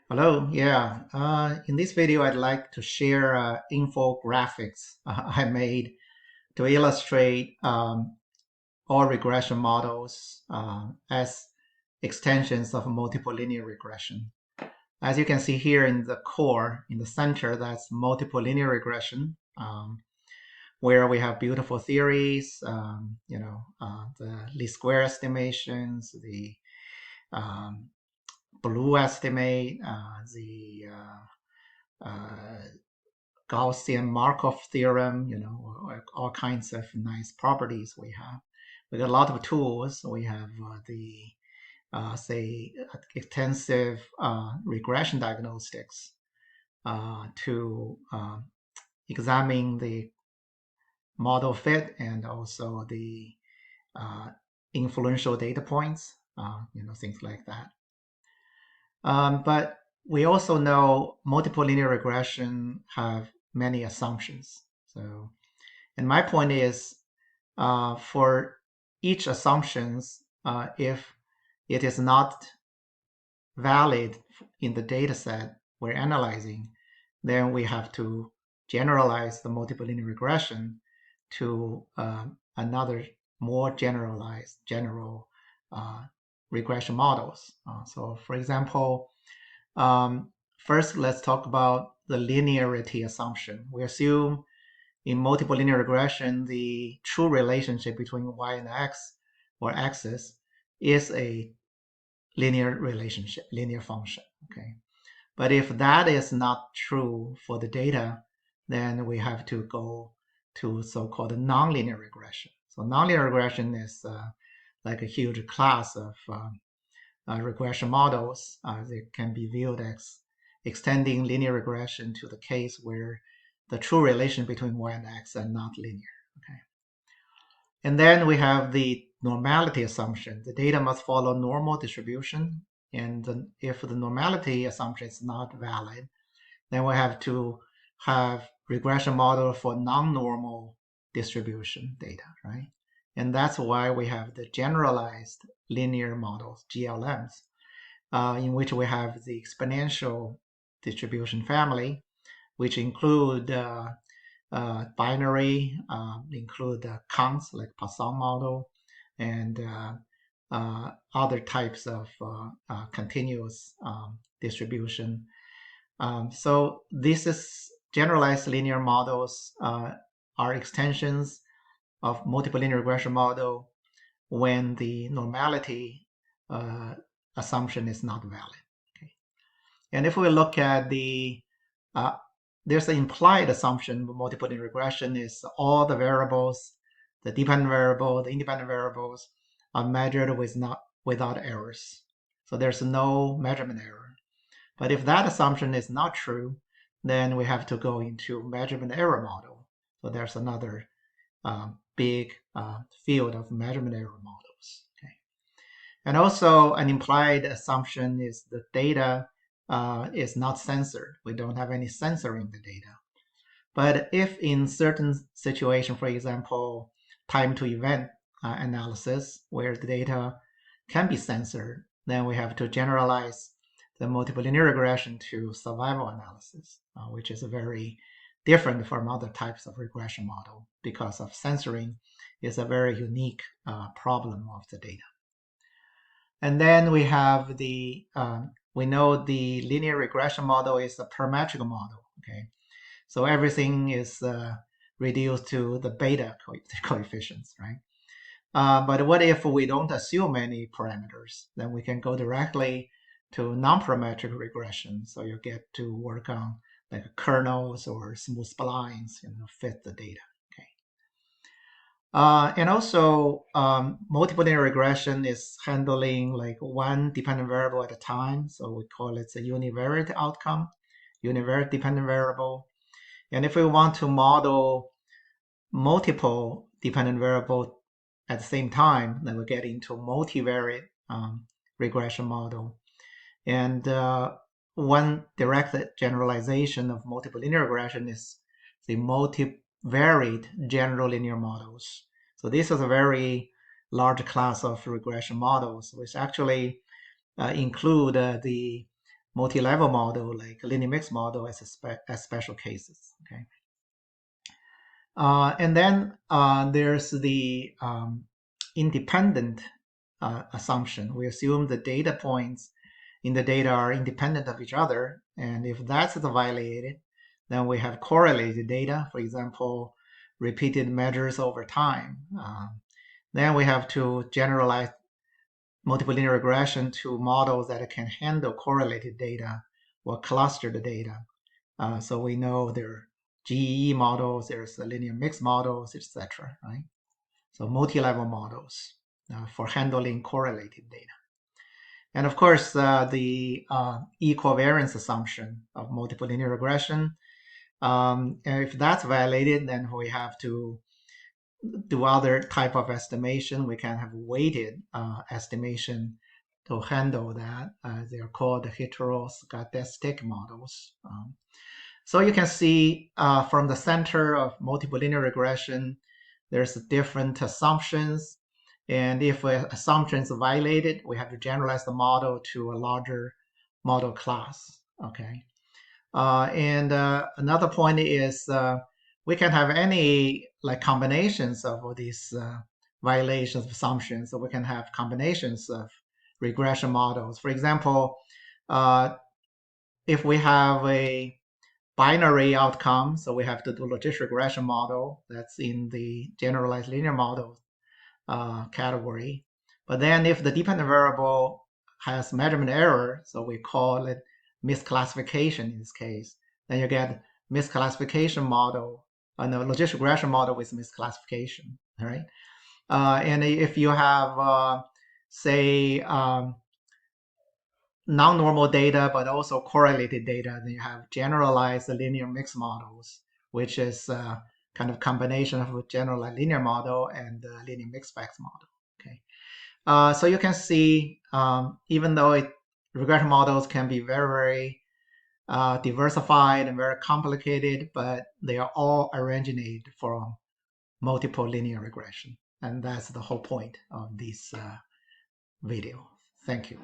Hello, yeah. In this video, I'd like to share infographics I made to illustrate all regression models as extensions of multiple linear regression. As you can see here in the core, in the center, that's multiple linear regression, where we have beautiful theories, the least square estimations, the um, blue estimate, the Gaussian Markov theorem, all kinds of nice properties we have. We got a lot of tools. We have say, extensive regression diagnostics to examine the model fit and also the uh, influential data points, things like that. But we also know multiple linear regression have many assumptions. So, and my point is, for each assumptions, if it is not valid in the data set we're analyzing, then we have to generalize the multiple linear regression to another more general uh, regression models. So for example, first let's talk about the linearity assumption. We assume in multiple linear regression, the true relationship between y and x or axis is a linear relationship, linear function. Okay. But if that is not true for the data, then we have to go to so-called nonlinear regression. So nonlinear regression is like a huge class of regression models. They can be viewed as extending linear regression to the case where the true relation between y and x are not linear. Okay. And then we have the normality assumption. The data must follow normal distribution. And if the normality assumption is not valid, then we have to have regression model for non-normal distribution data, right? And that's why we have the generalized linear models, GLMs, in which we have the exponential distribution family, which include binary, include counts like Poisson model, and other types of continuous distribution. So this is generalized linear models are extensions of multiple linear regression model when the normality assumption is not valid. Okay. And if we look at uh, there's an implied assumption of multiple linear regression is all the variables, the dependent variable, the independent variables are measured without errors. So there's no measurement error. But if that assumption is not true, then we have to go into measurement error model. So there's another big field of measurement error models. Okay. And also an implied assumption is the data is not censored. We don't have any censoring the data. But if in certain situation, for example, time to event analysis, where the data can be censored, then we have to generalize the multiple linear regression to survival analysis, which is very different from other types of regression model because of censoring is a very unique problem of the data. And then we have we know the linear regression model is a parametric model. Okay, so everything is reduced to the beta coefficients, right? But what if we don't assume any parameters? Then we can go directly to non-parametric regression. So you get to work on like kernels or smooth splines, fit the data. Okay. And also, multiple linear regression is handling like one dependent variable at a time. So we call it a univariate outcome, univariate dependent variable. And if we want to model multiple dependent variables at the same time, then we get into multivariate regression model. And one direct generalization of multiple linear regression is the multivariate general linear models. So this is a very large class of regression models, which actually include the multi-level model like linear mixed model as special cases. Okay. And then there's the independent assumption. We assume the data points in the data are independent of each other. And if that's violated, then we have correlated data, for example, repeated measures over time. Then we have to generalize multiple linear regression to models that can handle correlated data or clustered data. So we know there are GEE models, there's the linear mixed models, etc. Right? So multi-level models for handling correlated data. And of course, the equivariance assumption of multiple linear regression. And if that's violated, then we have to do other type of estimation. We can have weighted estimation to handle that. They are called heteroscedastic models. So you can see from the center of multiple linear regression, there's different assumptions. And if an assumption is violated, we have to generalize the model to a larger model class. Okay. And another point is we can have any like combinations of all these violations of assumptions. So we can have combinations of regression models. For example, if we have a binary outcome, so we have to do logistic regression model that's in the generalized linear model category. But then if the dependent variable has measurement error, so we call it misclassification in this case, then you get misclassification model, no, logistic regression model with misclassification, all right? And if you have, say, non-normal data, but also correlated data, then you have generalized linear mixed models, which is kind of combination of a generalized linear model and linear mixed facts model. Okay, so you can see even though regression models can be very diversified and very complicated, but they are all originated from multiple linear regression, and that's the whole point of this video. Thank you.